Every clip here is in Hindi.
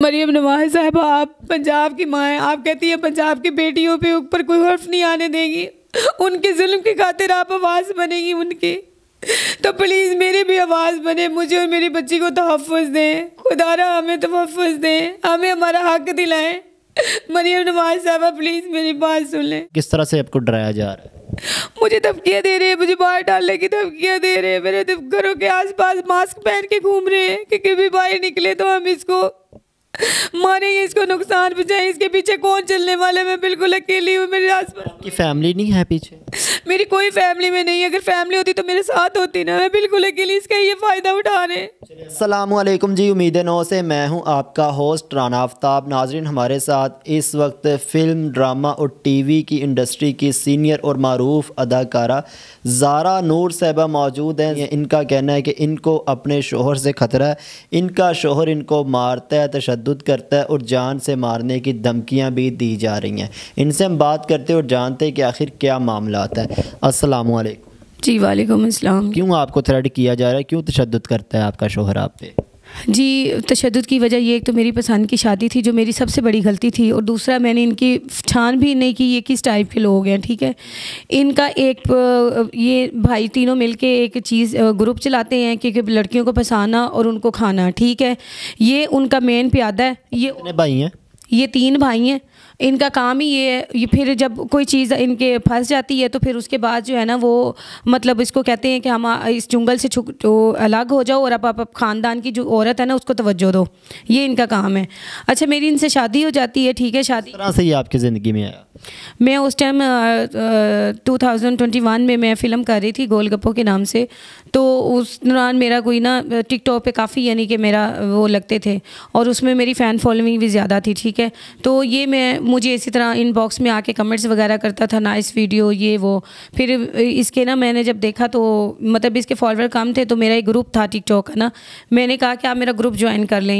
मरियम नवाज साहब, आप पंजाब की माँ हैं, आप कहती हैं पंजाब की बेटियों पे ऊपर कोई हर्फ नहीं आने देंगी, उनके जुल्म की खातिर आप आवाज़ बनेगी उनकी, तो प्लीज़ मेरी भी आवाज़ बने, मुझे और मेरी बच्ची को तहफ़्फ़ुज़ दें, खुदारा हमें तहफ़्फ़ुज़ दें, हमें हमारा हक दिलाएं। मरियम नवाज साहबा प्लीज़ मेरी बात सुन लें। किस तरह से आपको डराया जा रहा है? मुझे धमकियाँ दे रहे हैं, मुझे बाहर डालने की धमकियाँ दे रहे हैं, मेरे घरों के आसपास मास्क पहन के घूम रहे हैं कि कभी बाहर निकले तो हम इसको मारेंगे, इसको नुकसान पहुँचाएं, इसके पीछे कौन चलने वाला है। मैं बिल्कुल अकेली हूँ, मेरे आसपास आपकी फैमिली नहीं है पीछे? मेरी कोई फैमिली में नहीं है, अगर फैमिली होती तो मेरे साथ होती ना, मैं बिल्कुल अकेली, इसका ये फ़ायदा उठा रहे हैं। अस्सलामुअलैकुम जी, उम्मीद नौ से मैं हूं आपका होस्ट राना आफ्ताब। नाजरीन, हमारे साथ इस वक्त फ़िल्म, ड्रामा और टीवी की इंडस्ट्री की सीनियर और मारूफ अदाकारा ज़ारा नूर साहिबा मौजूद हैं। इनका कहना है कि इनको अपने शोहर से ख़तरा है, इनका शोहर इनको मारता है, तशद्दुद करता है और जान से मारने की धमकियाँ भी दी जा रही हैं। इनसे हम बात करते और जानते हैं कि आखिर क्या मामला आता है। अस्सलामुअलैकुम। जी वालेकुम अस्सलाम। क्यों आपको थ्रेट किया जा रहा है, क्यों तशद्दुद करता है आपका शोहर आप पे? जी, तशद्दुद की वजह ये, एक तो मेरी पसंद की शादी थी जो मेरी सबसे बड़ी गलती थी, और दूसरा मैंने इनकी छान भी नहीं की ये किस टाइप के लोग हैं। ठीक है, इनका एक ये भाई तीनों मिलके एक चीज़ ग्रुप चलाते हैं कि लड़कियों को फंसाना और उनको खाना। ठीक है, ये उनका मेन प्यादा है। कितने भाई हैं? ये 3 भाई हैं। इनका काम ही ये है, ये फिर जब कोई चीज़ इनके फंस जाती है तो फिर उसके बाद जो है ना वो मतलब इसको कहते हैं कि हम इस जंगल से तो अलग हो जाओ और आप ख़ानदान की जो औरत है ना उसको तवज्जो दो, ये इनका काम है। अच्छा, मेरी इनसे शादी हो जाती है। ठीक है, शादी तरह से ये आपकी ज़िंदगी में आया? मैं उस टाइम 2021 में मैं फ़िल्म कर रही थी गोलगप्पों के नाम से, तो उस दौरान मेरा कोई ना टिकटॉक पे काफ़ी यानी कि मेरा वो लगते थे और उसमें मेरी फ़ैन फॉलोइंग भी ज़्यादा थी। ठीक है, तो ये मुझे इसी तरह इनबॉक्स में आके कमेंट्स वगैरह करता था, नाइस वीडियो ये वो। फिर इसके ना मैंने जब देखा तो मतलब इसके फॉलोअर कम थे, तो मेरा एक ग्रुप था टिकटॉक का ना, मैंने कहा कि आप मेरा ग्रुप ज्वाइन कर लें।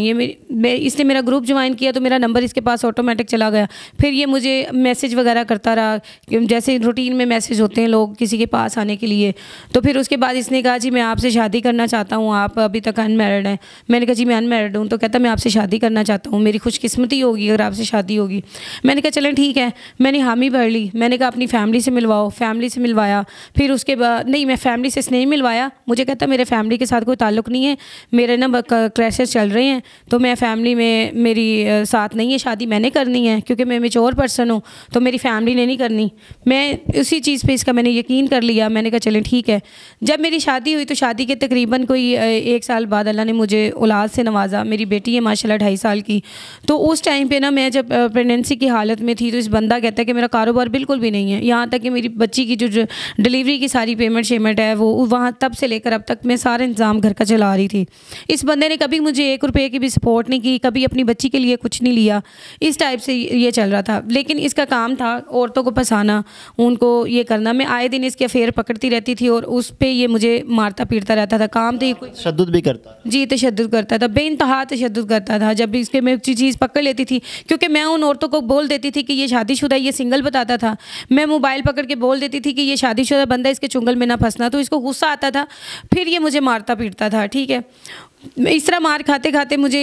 इसने मेरा ग्रुप ज्वाइन किया तो मेरा नंबर इसके पास ऑटोमेटिक चला गया। फिर ये मुझे मैसेज वगैरह करता रहा, जैसे रूटीन में मैसेज होते हैं लोग किसी के पास आने के लिए। तो फिर उसके बाद इसने कहा जी मैं आपसे शादी करना चाहता हूँ, आप अभी तक अनमैरिड हैं। मैंने कहा जी मैं अनमैरिड हूँ। तो कहता मैं आपसे शादी करना चाहता हूँ, मेरी खुशकिस्मती होगी अगर आपसे शादी होगी। मैंने कहा चलें ठीक है, मैंने हामी भर ली। मैंने कहा अपनी फैमिली से मिलवाओ, फैमिली से मिलवाया। फिर उसके बाद नहीं, मैं फैमिली से नहीं मिलवाया, मुझे कहता मेरे फैमिली के साथ कोई ताल्लुक़ नहीं है, मेरे ना क्रैशेस चल रहे हैं, तो मैं फैमिली में मेरी साथ नहीं है, शादी मैंने करनी है क्योंकि मैं मैच्योर पर्सन हूँ, तो मेरी फैमिली ने नहीं करनी। मैं उसी चीज़ पे इसका मैंने यकीन कर लिया। मैंने कहा चलें ठीक है। जब मेरी शादी हुई तो शादी के तकरीबन कोई 1 साल बाद अल्लाह ने मुझे औलाद से नवाजा। मेरी बेटी है माशाल्लाह 2.5 साल की। तो उस टाइम पे ना मैं जब प्रेगनेंसी की हालत में थी तो इस बंदा कहता है कि मेरा कारोबार बिल्कुल भी नहीं है, यहाँ तक कि मेरी बच्ची की जो डिलीवरी की सारी पेमेंट है वो वहाँ तब से लेकर अब तक मैं सारा इंतज़ाम घर का चला रही थी। इस बंदे ने कभी मुझे 1 रुपये की भी सपोर्ट नहीं की, कभी अपनी बच्ची के लिए कुछ नहीं लिया। इस टाइप से ये चल रहा था, लेकिन इसका काम था औरतों को फंसाना, उनको ये करना। मैं आए दिन इसके अफेयर पकड़ती रहती थी और उस पे ये मुझे मारता पीटता रहता था। काम तो ये कोई तशद्दुद भी करता है? जी, तशद्दुद करता था, बेइंतहा तशद्दुद करता था। जब इसके मैं चीज़ पकड़ लेती थी, क्योंकि मैं उन औरतों को बोल देती थी कि ये शादीशुदा, ये सिंगल बताता था, मैं मोबाइल पकड़ के बोल देती थी कि ये शादीशुदा बंदा, इसके चुंगल में ना फंसना, तो इसको गुस्सा आता था, फिर ये मुझे मारता पीटता था। ठीक है, इस तरह मार खाते खाते मुझे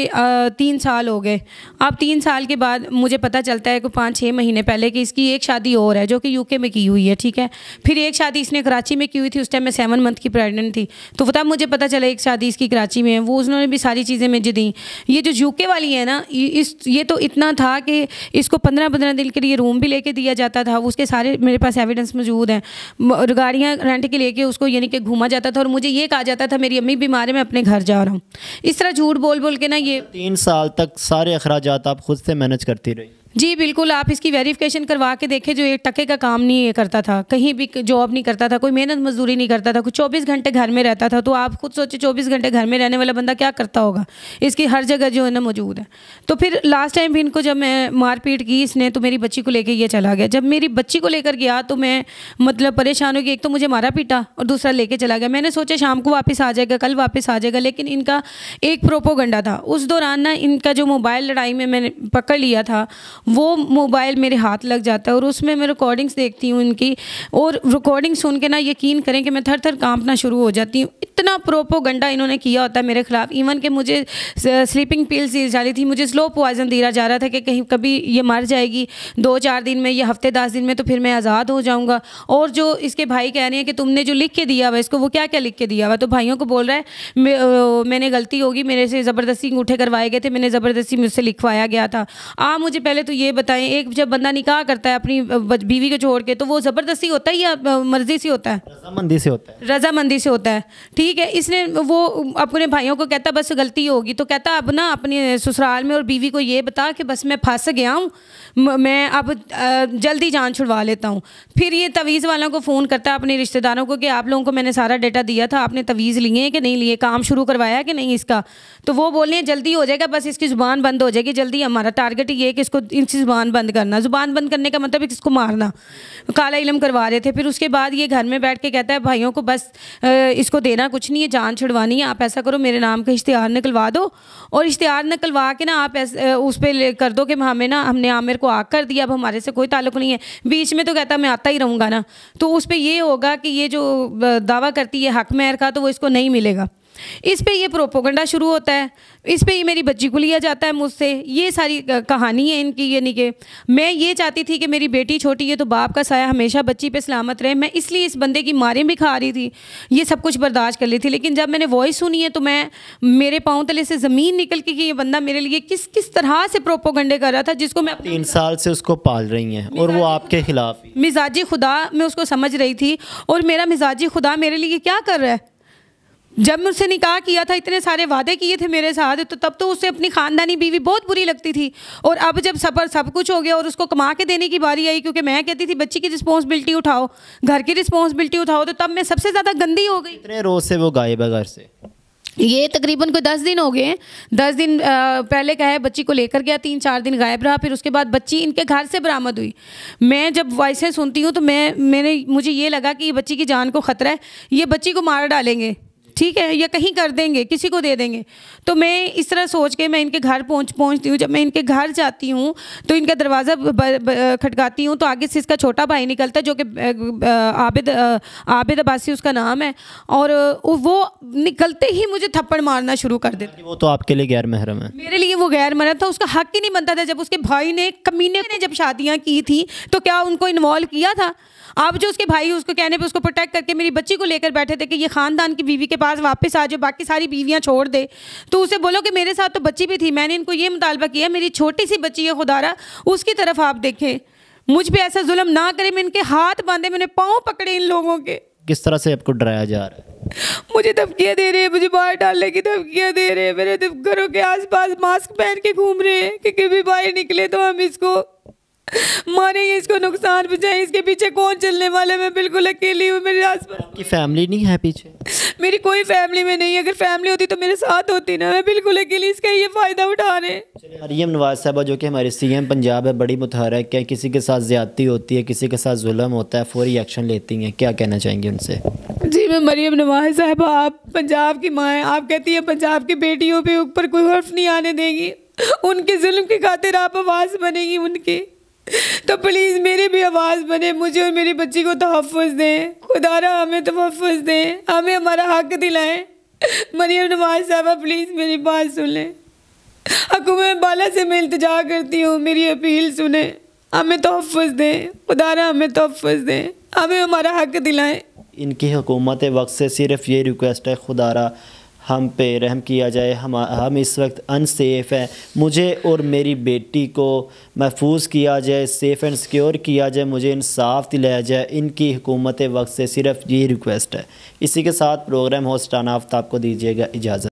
3 साल हो गए। अब 3 साल के बाद मुझे पता चलता है कि 5-6 महीने पहले कि इसकी एक शादी और है जो कि यूके में की हुई है। ठीक है, फिर एक शादी इसने कराची में की हुई थी, उस टाइम मैं 7 मंथ की प्रेग्नेंट थी, तो तब मुझे पता चला एक शादी इसकी कराची में है। वो उन्होंने भी सारी चीज़ें मुझे दी। ये जो यूके वाली है ना, ये तो इतना था कि इसको 15-15 दिन के लिए रूम भी लेके दिया जाता था, उसके सारे मेरे पास एविडेंस मौजूद हैं। गाड़ियाँ रेंट के लेके उसको यानी कि घूमा जाता था और मुझे ये कहा जाता था मेरी अम्मी बीमार है, मैं अपने घर जा रहा हूँ। इस तरह झूठ बोल बोल के ना ये 3 साल तक सारे अखराजात आप खुद से मैनेज करती रही? जी बिल्कुल, आप इसकी वेरिफिकेशन करवा के देखें, जो 1 टके का काम नहीं करता था, कहीं भी जॉब नहीं करता था, कोई मेहनत मजदूरी नहीं करता था, कुछ 24 घंटे घर में रहता था। तो आप खुद सोचिए 24 घंटे घर में रहने वाला बंदा क्या करता होगा। इसकी हर जगह जो है ना मौजूद है। तो फिर लास्ट टाइम भी इनको जब मैं मारपीट की इसने, तो मेरी बच्ची को लेकर ये चला गया। जब मेरी बच्ची को लेकर गया तो मैं मतलब परेशान हो गई। एक तो मुझे मारा पीटा और दूसरा लेके चला गया। मैंने सोचा शाम को वापस आ जाएगा, कल वापस आ जाएगा, लेकिन इनका एक प्रोपोगंडा था। उस दौरान ना इनका जो मोबाइल लड़ाई में मैंने पकड़ लिया था, वो मोबाइल मेरे हाथ लग जाता है और उसमें मैं रिकॉर्डिंग्स देखती हूँ इनकी, और रिकॉर्डिंग सुन के ना यकीन करें कि मैं थर थर कांपना शुरू हो जाती हूँ। इतना प्रोपोगंडा इन्होंने किया होता है मेरे खिलाफ। इवन कि मुझे स्लीपिंग पिल्स दी जा रही थी, मुझे स्लो पॉइजन दिया जा रहा था कि कहीं कभी ये मर जाएगी 2-4 दिन में, ये हफ्ते 10 दिन में, तो फिर मैं आज़ाद हो जाऊँगा। और जो इसके भाई कह रहे हैं कि तुमने जो लिख के दिया हुआ इसको, वो क्या क्या लिख के दिया हुआ, तो भाइयों को बोल रहा है मैंने गलती होगी, मेरे से ज़बरदस्ती अंगूठे करवाए गए थे, मैंने ज़बरदस्ती मुझसे लिखवाया गया था। आप मुझे पहले तो ये बताएं, एक जब बंदा निकाह करता है अपनी बीवी को छोड़ के, तो वो ज़बरदस्ती होता है या मर्जी से होता है? रजामंदी से होता है। रजामंदी से होता है, ठीक है। इसने वो अपने भाइयों को कहता बस गलती होगी, तो कहता अब ना अपने ससुराल में और बीवी को ये बता कि बस मैं फंस गया हूँ, मैं अब जल्दी जान छुड़वा लेता हूँ। फिर ये तवीज़ वालों को फ़ोन करता है अपने रिश्तेदारों को कि आप लोगों को मैंने सारा डेटा दिया था, आपने तवीज़ लिए हैं कि नहीं लिए, काम शुरू करवाया कि नहीं इसका। तो वो बोल रहे हैं जल्दी हो जाएगा, बस इसकी ज़ुबान बंद हो जाएगी जल्दी, हमारा टारगेट ये है कि इसको इसकी ज़ुबान बंद करना। ज़ुबान बंद करने का मतलब है इसको मारना, काला इल्म करवा रहे थे। फिर उसके बाद ये घर में बैठ के कहता है भाइयों को बस इसको देना कुछ नहीं है, जान छुड़वानी है, आप ऐसा करो मेरे नाम का इश्तिहार निकलवा दो, और इश्तिहार निकलवा के ना आप उस पर कर दो कि हमने आमिर को आग कर दिया, अब हमारे से कोई ताल्लुक़ नहीं है। बीच में तो कहता मैं आता ही रहूँगा ना, तो उस पर ये होगा कि ये जो दावा करती है हक महर का, तो वो इसको नहीं मिलेगा। इस पे ये प्रोपोगंडा शुरू होता है, इस पे ये मेरी बच्ची को लिया जाता है मुझसे। ये सारी कहानी है इनकी, यानी कि मैं ये चाहती थी कि मेरी बेटी छोटी है तो बाप का साया हमेशा बच्ची पे सलामत रहे। मैं इसलिए इस बंदे की मारें भी खा रही थी, ये सब कुछ बर्दाश्त कर ली थी। लेकिन जब मैंने वॉइस सुनी है तो मेरे पाँव तले से ज़मीन निकल के कि ये बंदा मेरे लिए किस तरह से प्रोपोगंडे कर रहा था, जिसको मैं 3 साल से उसको पाल रही हैं और वो आपके खिलाफ ही। मिजाजी खुदा मैं उसको समझ रही थी, और मेरा मिजाजी खुदा मेरे लिए क्या कर रहा है। जब मुझसे निकाह किया था, इतने सारे वादे किए थे मेरे साथ, तो तब तो उससे अपनी ख़ानदानी बीवी बहुत बुरी लगती थी। और अब जब सब कुछ हो गया और उसको कमा के देने की बारी आई, क्योंकि मैं कहती थी बच्ची की रिस्पॉन्सिबिलिटी उठाओ, घर की रिस्पॉन्सिबिलिटी उठाओ, तो तब मैं सबसे ज़्यादा गंदी हो गई। कितने रोज़ से वो गायब है घर से? ये तकरीबन कोई 10 दिन हो गए हैं। 10 दिन पहले का है, बच्ची को लेकर गया, 3-4 दिन गायब रहा, फिर उसके बाद बच्ची इनके घर से बरामद हुई। मैं जब वॉइसें सुनती हूँ तो मुझे ये लगा कि ये बच्ची की जान को ख़तरा है, ये बच्ची को मार डालेंगे, ठीक है, या कहीं कर देंगे, किसी को दे देंगे। तो मैं इस तरह सोच के मैं इनके घर पहुंचती हूँ। जब मैं इनके घर जाती हूँ तो इनका दरवाज़ा खटकाती हूँ, तो आगे से इसका छोटा भाई निकलता है, जो कि आबिद अब्बासी उसका नाम है, और वो निकलते ही मुझे थप्पड़ मारना शुरू कर देता। वो तो आपके लिए गैर महरम है। मेरे लिए वो गैर महरम था, उसका हक ही नहीं बनता था। जब उसके भाई ने, कमीने ने जब शादियाँ की थी, तो क्या उनको इन्वॉल्व किया था? आप जो उसके भाई उसको कहने पे उसको प्रोटेक्ट करके मेरी बच्ची को लेकर बैठे थे कि ये ख़ानदान की बीवी के पास वापस आ जाओ, बाकी सारी बीवियां छोड़ दे, तो उसे बोलो कि मेरे साथ तो बच्ची भी थी, मैंने इनको ये मुतालबा किया, मेरी छोटी सी बच्ची है, खुदारा उसकी तरफ आप देखें, मुझ पे ऐसा जुल्म ना करें। मैं इनके हाथ बांधे, मैंने पाँव पकड़े इन लोगों के। किस तरह से आपको डराया जा रहा है? मुझे धमकियाँ दे रहे हैं, मुझे बाहर डालने की धमकियाँ दे रहे हैं, मेरे घरों के आसपास मास्क पहन के घूम रहे हैं कि कभी बाहर निकले तो हम इसको मारेंगे, इसको नुकसान पहुंचाएं, इसके पीछे कौन चलने वाला है। मैं बिल्कुल अकेली हूँ, मेरे आसपास आपकी फैमिली नहीं है पीछे? मेरी कोई फैमिली में नहीं है, अगर फैमिली होती तो मेरे साथ होती ना। मैं बिल्कुल अकेली, इसका ये फ़ायदा उठा रहे हैं। चलिए, मरीम नवाज साहबा जो कि हमारे CM पंजाब है, बड़ी मुतहरक है, किसी के साथ ज़्यादती होती है, किसी के साथ जुल्म होता है, फौरी एक्शन लेती हैं, क्या कहना चाहेंगे उनसे? जी, मैं मरीम नवाज साहबा, आप पंजाब की माँ हैं, आप कहती हैं पंजाब की बेटियों पे ऊपर कोई हर्फ नहीं आने देगी, उनके जुल्म की खातिर आप आवाज़ बनेगी उनकी, तो प्लीज़ मेरी भी आवाज़ बने, मुझे और मेरी बच्ची को तहफ़्फ़ुज़ दें, खुदारा हमें तहफ़्फ़ुज़ दें, हमें हमारा हक दिलाएं। मरीम नवाज साहबा प्लीज़ मेरी बात सुन लें, हुकूमत बाला से मैं इल्तिजा करती हूँ, मेरी अपील सुने, हमें तहफ़्फ़ुज़ दें, खुदारा हमें तहफ़्फ़ुज़ दें, हमें हमारा हक दिलाएं। इनकी हुकूमत वक्त से सिर्फ ये रिक्वेस्ट है, खुदारा हम पे रहम किया जाए, हम इस वक्त अनसेफ हैं, मुझे और मेरी बेटी को महफूज किया जाए, सेफ़ एंड सिक्योर किया जाए, मुझे इंसाफ दिलाया जाए। इनकी हुकूमत वक्त से सिर्फ ये रिक्वेस्ट है। इसी के साथ प्रोग्राम होस्ट राना आफ्ताब को दीजिएगा इजाज़त।